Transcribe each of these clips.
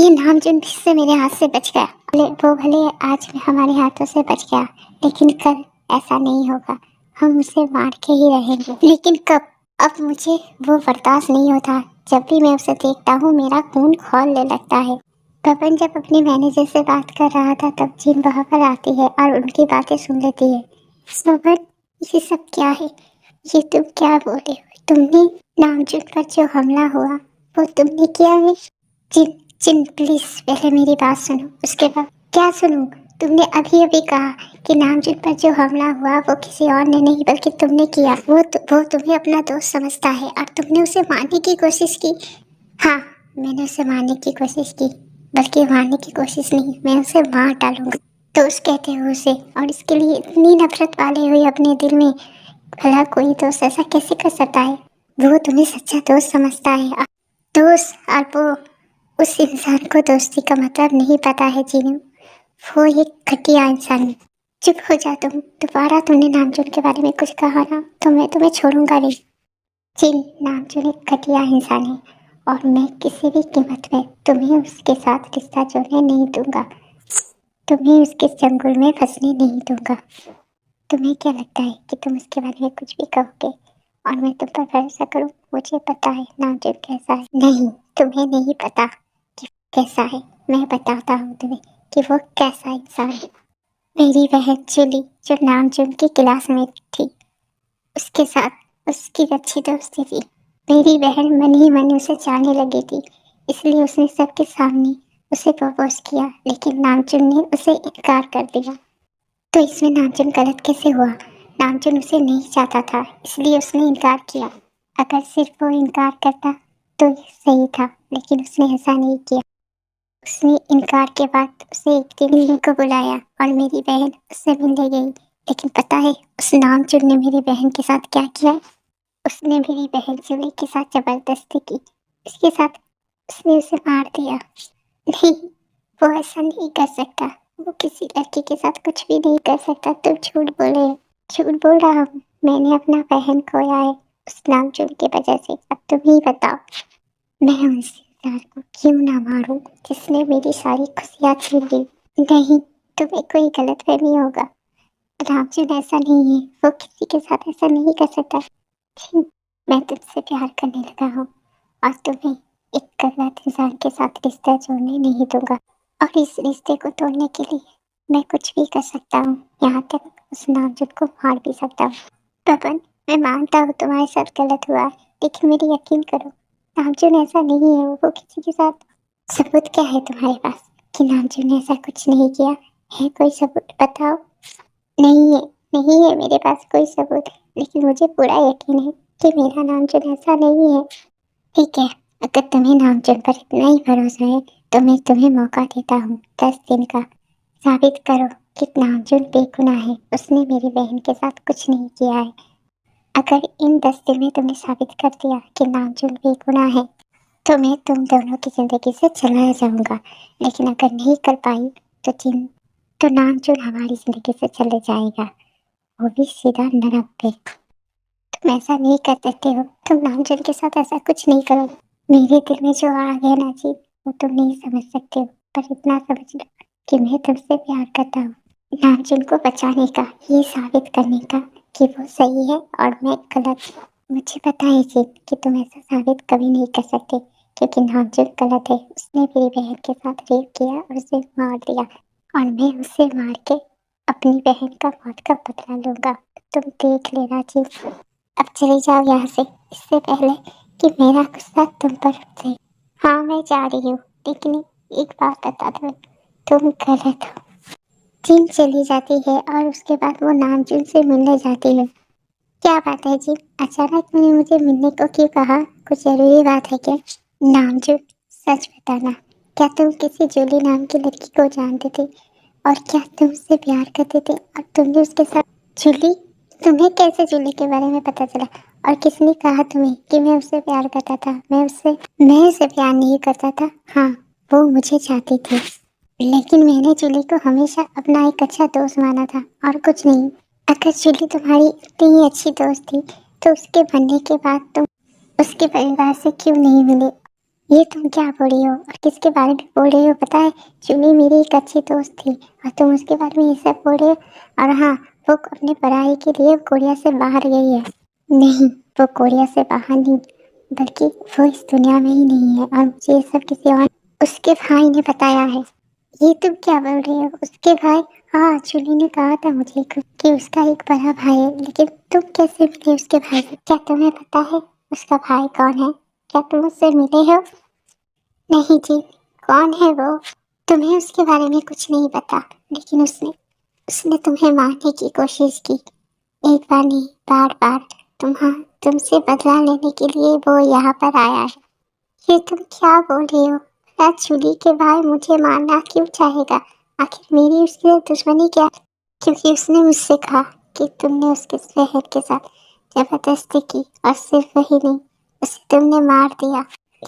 یہ نامجن بھی سے میرے ہاتھ سے بچ گیا۔ بھلے آج ہمارے ہاتھوں سے بچ گیا، لیکن کل ایسا نہیں ہوگا، ہم اسے مار کے ہی رہیں گے۔ لیکن کب؟ اب مجھے وہ برداشت نہیں ہوتا۔ جب بھی میں اسے دیکھتا ہوں میرا خون کھولنے لگتا ہے۔ پون جب اپنے مینیجر سے بات کر رہا تھا تب جن وہاں پر آتی ہے اور ان کی باتیں سن لیتی ہے۔ پون، یہ سب کیا ہے؟ یہ تم کیا بولے ہو؟ تم نے نامجن پر جو حملہ ہوا وہ تم نے کیا ہے؟ جن پلیز پہلے میری بات سنو، اس کے بعد کیا سنوں؟ تم نے ابھی کہا کہ نامجن پر جو حملہ ہوا وہ کسی اور نے نہیں بلکہ تم نے کیا۔ وہ تمہیں اپنا دوست سمجھتا ہے اور تم نے اسے مارنے کی کوشش کی۔ ہاں، میں نے اسے مارنے کی کوشش کی، بلکہ مارنے کی کوشش نہیں، میں اسے مار ڈالوں گا۔ دوست کہتے ہو اسے، اور اس کے لیے اتنی نفرت والے ہوئے اپنے دل میں۔ بھلا کوئی دوست ایسا کیسے کر سکتا ہے؟ وہ تمہیں سچا دوست سمجھتا ہے۔ دوست اور وہ اس انسان کو دوستی کا مطلب نہیں پتا ہے جینو، وہ ایک گھٹیا انسان ہے۔ چپ ہو جا تم، دوبارہ تم نے نامجن کے بارے میں کچھ کہا نا تو میں تمہیں چھوڑوں گا نہیں۔ جن، نامجن ایک گھٹیا انسان ہے اور میں کسی بھی قیمت میں تمہیں اس کے ساتھ رشتہ جوڑنے نہیں دوں گا، تمہیں اس کے چنگل میں پھنسنے نہیں دوں گا۔ تمہیں کیا لگتا ہے کہ تم اس کے بارے میں کچھ بھی کہو گے اور میں تم پر بھروسہ کروں؟ مجھے پتا ہے نامجن کیسا ہے۔ نہیں، تمہیں نہیں پتا کہ وہ کیسا ہے، میں بتاتا ہوں تمہیں کہ وہ کیسا انسان ہے۔ میری بہن جولی جو نامجن کی کلاس میں تھی، اس کے ساتھ اس کی اچھی دوستی تھی۔ میری بہن من ہی من اسے چاہنے لگی تھی، اس لیے اس نے سب کے سامنے اسے پرپوز کیا، لیکن نامجن نے اسے انکار کر دیا۔ تو اس میں نامجن غلط کیسے ہوا؟ نامجن اسے نہیں چاہتا تھا، اس لیے اس نے انکار کیا۔ اگر صرف وہ انکار کرتا تو یہ صحیح تھا، لیکن اس نے ایسا نہیں کیا۔ اس نے انکار کے بعد اسے ایک دن ملنے کو بلایا اور میری بہن اس سے ملنے گئی، لیکن پتہ ہے اس نامجن نے میری بہن کے ساتھ کیا کیا؟ اس نے میری بہن جولی کے ساتھ زبردستی کی، اس کے ساتھ اس نے اسے مار دیا۔ نہیں، وہ ایسا نہیں کر سکتا، وہ کسی لڑکی کے ساتھ کچھ بھی نہیں کر سکتا۔ تم جھوٹ بولے ہو۔ جھوٹ بول رہا ہوں، میں نے اپنا بہن کھویا ہے اس نامجن کی وجہ سے۔ اب تم ہی بتاؤ، میں اس انسان کو کیوں نہ ماروں جس نے میری ساری خوشیاں چھین لی؟ نہیں، تمہیں کوئی غلط فہمی ہوگا، نامجن ایسا نہیں ہے، وہ کسی کے ساتھ ایسا نہیں کر سکتا۔ میں تم سے پیار کرنے لگا ہوں اور تمہیں ایک غلط انسان کے ساتھ رشتہ جوڑنے نہیں دوں گا، اور اس رشتے کو توڑنے کے لیے میں کچھ بھی کر سکتا ہوں، یہاں تک اس نامجن کو مار بھی سکتا ہوں۔ پون، میں مانتا ہوں تمہارے ساتھ غلط ہوا ہے، لیکن میری یقین کرو، نامجن ایسا نہیں ہے، وہ کسی کے ساتھ۔ ثبوت کیا ہے تمہارے پاس کہ نامجن نے ایسا کچھ نہیں کیا ہے؟ کوئی ثبوت بتاؤ۔ نہیں ہے میرے پاس کوئی ثبوت، لیکن مجھے پورا یقین ہے کہ میرا نامجن ایسا نہیں ہے۔ ٹھیک ہے، اگر تمہیں نامجن پر اتنا ہی بھروسہ ہے تو میں تمہیں موقع دیتا ہوں 10 دن کا۔ ثابت کرو کہ نامجن بے گناہ ہے، اس نے میری بہن کے ساتھ کچھ نہیں کیا ہے۔ اگر ان 10 دن میں تم نے ثابت کر دیا کہ نامجن بے گناہ ہے تو میں تم دونوں کی زندگی سے چلا جاؤں گا، لیکن اگر نہیں کر پائی تو نامجن ہماری زندگی سے چلے جائے گا، وہ بھی سیدھا نرک پہ۔ تم ایسا نہیں کر سکتے ہو، تم نامجن کے ساتھ ایسا کچھ نہیں کرو۔ میرے دل میں جو آگ ہے نا جی، وہ تم نہیں سمجھ سکتے ہو، پر اتنا سمجھ لو کہ میں تم سے پیار کرتا ہوں، نامجن کو بچانے کا، یہ ثابت کرنے کا کہ وہ صحیح ہے اور میں غلط۔ مجھے پتا ہے جی کہ تم ایسا ثابت کبھی نہیں کر سکتے، کیونکہ نامجن غلط ہے، اس نے میری بہن کے ساتھ ریپ کیا اور اسے مار دیا، اور میں اسے مار کے اپنی بہن کا موت کا بدلہ لوں گا۔ تم دیکھ لینا جی، اب چلے جاؤ یہاں سے، اس سے پہلے کہ میرا غصہ تم پر اٹھے۔ ہاں، میں جا رہی ہوں، لیکن ایک بات بتا دو، تم غلط ہو۔ جن چلی جاتی ہے اور اس کے بعد وہ نامجن سے ملنے جاتی ہے۔ کیا بات ہے جی، اچانک تم نے مجھے ملنے کو کیوں کہا؟ کچھ ضروری بات ہے کیا؟ نامجن، سچ بتانا، کیا تم کسی جولی نام کی لڑکی کو جانتے تھے؟ اور کیا تم اس سے پیار کرتے تھے؟ اور تم نے اس کے ساتھ جولی؟ تمہیں کیسے جولی کے بارے میں پتا چلا؟ اور کس نے کہا تمہیں کہ میں اس سے پیار کرتا تھا؟ میں اسے پیار نہیں کرتا تھا، ہاں وہ مجھے چاہتی تھی، لیکن میں نے جولی کو ہمیشہ اپنا ایک اچھا دوست مانا تھا اور کچھ نہیں۔ اگر جولی تمہاری اتنی ہی اچھی دوست تھی تو اس کے بننے کے بعد تم اس کے پریوار سے کیوں نہیں ملے؟ ये तुम क्या बोल रही हो और किसके बारे में बोल रही हो? पता है, चुनी मेरी एक अच्छी दोस्त थी और तुम उसके बारे में ये सब बोल रहे हो। और हाँ, वो अपनी पढ़ाई के लिए कोरिया से बाहर गई है। नहीं, वो कोरिया से बाहर नहीं, बल्कि वो इस दुनिया में ही नहीं है और मुझे ये सब किसी और उसके भाई ने बताया है। ये तुम क्या बोल रही हो? उसके भाई? हाँ, चुनी ने कहा था मुझे कि उसका एक बड़ा भाई है, लेकिन तुम कैसे मिले उसके भाई से? क्या तुम्हें पता है उसका भाई कौन है? क्या तुम उससे मिले हो? नहीं जी, कौन है वो? तुम्हें उसके बारे में कुछ नहीं पता, लेकिन उसने उसने तुम्हें मारने की कोशिश की। एक बार नहीं, बार बार। तुम्हां तुमसे बदला लेने के लिए वो यहाँ पर आया है। ये तुम क्या बोल रही हो? चूली के भाई मुझे मारना क्यों चाहेगा? आखिर मेरी उससे दुश्मनी क्या? क्योंकि उसने मुझसे कहा कि तुमने उसके बहन के साथ जबरदस्ती की, और सिर्फ वही नहीं, उसे तुमने मार दिया।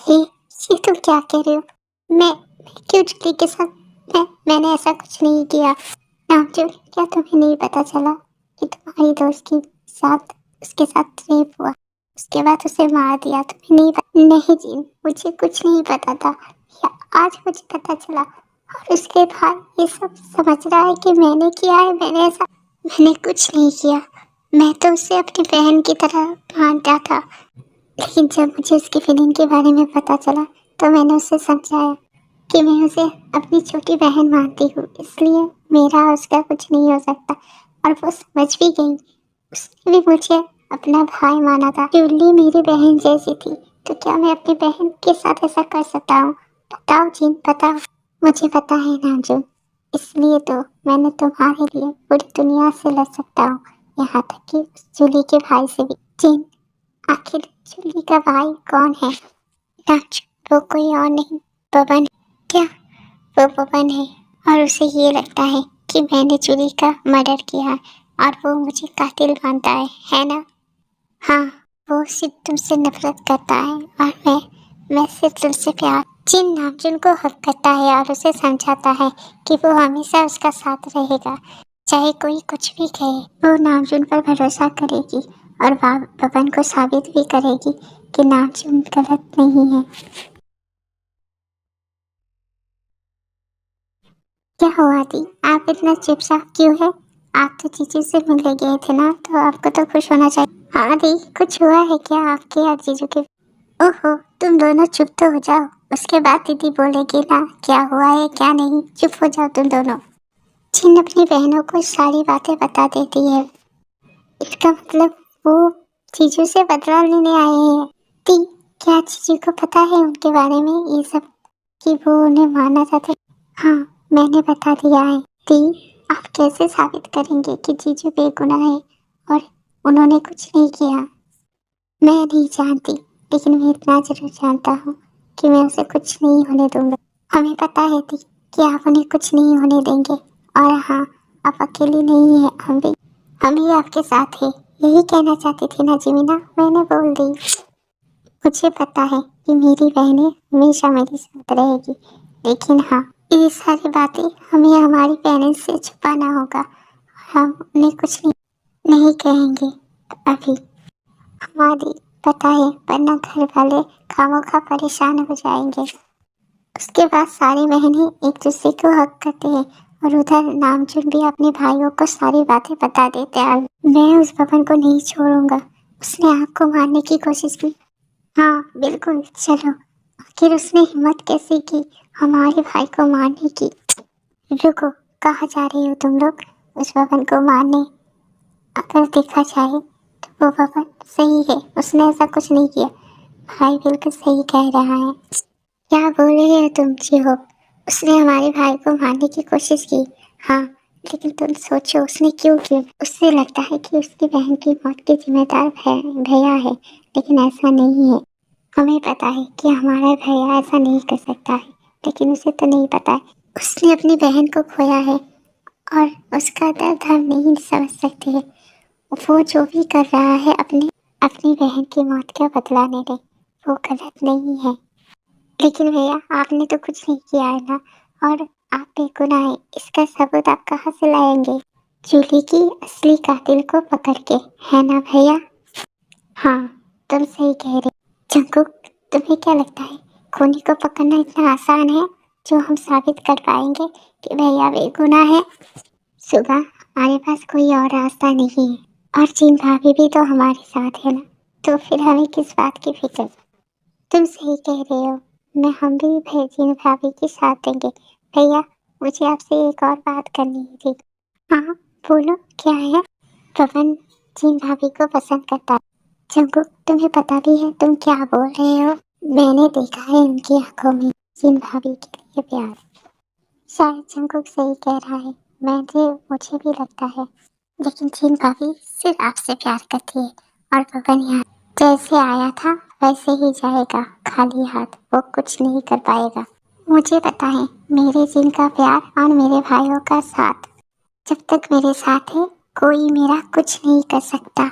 ये तुम क्या कह रहे हो? मैं क्यों चूली के साथ? मैंने ऐसा कुछ नहीं किया। नामचूल, क्या तुम्हें नहीं पता चला कि तुम्हारी दोस्त के साथ उसके साथ रेप हुआ, उसके बाद उसे मार दिया? तुम्हें नहीं पता? नहीं जी, मुझे कुछ नहीं पता था, या आज मुझे पता चला। और उसके बाद ये सब समझ रहा है कि मैंने किया है। मैंने कुछ नहीं किया। मैं तो उसे अपनी बहन की तरह मानता था, लेकिन जब मुझे उसकी फीलिंग के बारे में पता चला तो मैंने उसे समझाया कि मैं उसे अपनी छोटी बहन मानती हूँ, इसलिए मेरा उसका कुछ नहीं हो सकता। और वो समझ भी गई। उसने भी मुझे अपना भाई माना था। जूली मेरी बहन जैसी थी, तो क्या मैं अपनी बहन के साथ ऐसा कर सकता हूँ? बताओ जिन, बताओ। मुझे पता है नाजुन, इसलिए तो मैंने तुम्हारे लिए पूरी दुनिया से लड़ सकता हूँ, यहाँ तक कि उस जूली के भाई से भी। जिन, आखिर जूली का भाई कौन है? नाजुन, वो कोई और नहीं, पवन। क्या? वो पवन है, और उसे ये लगता है कि मैंने जूली का मर्डर किया है और वो मुझे कातिल मानता है ना? हाँ, वो सिर्फ तुमसे नफरत करता है और मैं सिर्फ तुमसे प्यार। जिन नामजुन को हक करता है और उसे समझाता है कि वो हमेशा उसका साथ रहेगा, चाहे कोई कुछ भी कहे। वो नामजुन पर भरोसा करेगी और पवन को साबित भी करेगी कि नामजुन गलत नहीं है। क्या हुआ दी? आप इतना चुपचाप क्यों है? आप तो जीजू से मिलने गए थे ना, तो आपको तो खुश होना चाहिए। हाँ दी, कुछ हुआ है क्या आपके और जीजू के? ओहो, तुम दोनों चुप तो हो जाओ, उसके बाद दीदी बोलेगी ना क्या हुआ है क्या नहीं। चुप हो जाओ तुम दोनों। जिन अपनी बहनों को सारी बातें बता देती है। इसका मतलब वो जीजू से बदला लेने आए हैं। दी, क्या जीजू को पता है उनके बारे में ये सब, कि वो उन्हें मारना चाहते? हाँ, मैंने बता दिया है। दी, आप कैसे साबित करेंगे कि जीजू बेगुनाह है और उन्होंने कुछ नहीं किया? मैं नहीं जानती, लेकिन मैं इतना जरूर जानता हूँ कि मैं उसे कुछ नहीं होने दूंगा। हमें पता है दी कि आप उन्हें कुछ नहीं होने देंगे। और हाँ, आप अकेली नहीं है, हम भी आपके साथ हैं। यही कहना चाहती थी ना जिमिना, मैंने बोल दी। मुझे पता है कि मेरी बहनें हमेशा मेरे साथ रहेगी, लेकिन हाँ, ये सारी बातें हमें हमारी पेरेंट्स से छुपाना होगा। हम उन्हें कुछ नहीं कहेंगे अभी। हमारी पता है, वरना घर वाले खामोखा परेशान हो जाएंगे। उसके बाद सारी बहनें एक दूसरे को हक करते हैं और उधर नामचुन भी अपने भाइयों को सारी बातें बता देते हैं। मैं उस भवन को नहीं छोड़ूंगा। उसने आपको मारने की कोशिश की। हाँ बिल्कुल, चलो। आखिर उसने हिम्मत कैसे की हमारे भाई को मारने की? रुको, कहाँ जा रही हो तुम लोग उस भवन को मारने? अगर देखा जाए तो वो भवन सही है, उसने ऐसा कुछ नहीं किया। भाई बिल्कुल सही कह रहा है। क्या बोल रहे हो तुम जी हो? उसने हमारे भाई को मारने की कोशिश की। हाँ, लेकिन तुम सोचो उसने क्यों की? उससे लगता है कि उसकी बहन की मौत के जिम्मेदार भैया है, लेकिन ऐसा नहीं है। हमें पता है कि हमारा भैया ऐसा नहीं कर सकता है, लेकिन उसे तो नहीं पता है। उसने अपनी बहन को खोया है और उसका दर्द हम नहीं समझ सकते हैं। वो जो भी कर रहा है अपनी अपनी बहन की मौत का बदला लेने, वो गलत नहीं है। लेकिन भैया, आपने तो कुछ नहीं किया है ना, और आप बेगुनाह हैं। इसका सबूत आप कहाँ से लाएंगे? जूली की असली कातिल को पकड़ के, है ना भैया? हाँ, तुम सही कह रहे। जंकुक, तुम्हें क्या लगता है खूनी को पकड़ना इतना आसान है जो हम साबित कर पाएंगे कि भैया बेगुनाह है। सुगा, हमारे पास कोई और रास्ता नहीं है और चीन भाभी भी तो हमारे साथ है ना, तो फिर हमें किस बात की फिक्र। तुम सही कह रहे हो, मैं हम भी चीन भाभी के साथ देंगे। भैया, मुझे आपसे एक और बात करनी थी। हाँ बोलो, क्या है? पवन चीन भाभी को पसंद करता है। जंगकुक, तुम्हें पता भी है तुम क्या बोल रहे हो? मैंने देखा है उनकी आंखों में चीन भाभी के लिए प्यार। शायद जंगकुक सही कह रहा है, मुझे भी लगता है, लेकिन चीन भाभी सिर्फ आपसे प्यार करती है और पवन यहाँ जैसे आया था वैसे ही जाएगा, खाली हाथ। वो कुछ नहीं कर पाएगा। मुझे पता है मेरे चीन का प्यार और मेरे भाइयों का साथ, जब तक मेरे साथ है कोई मेरा कुछ नहीं कर सकता।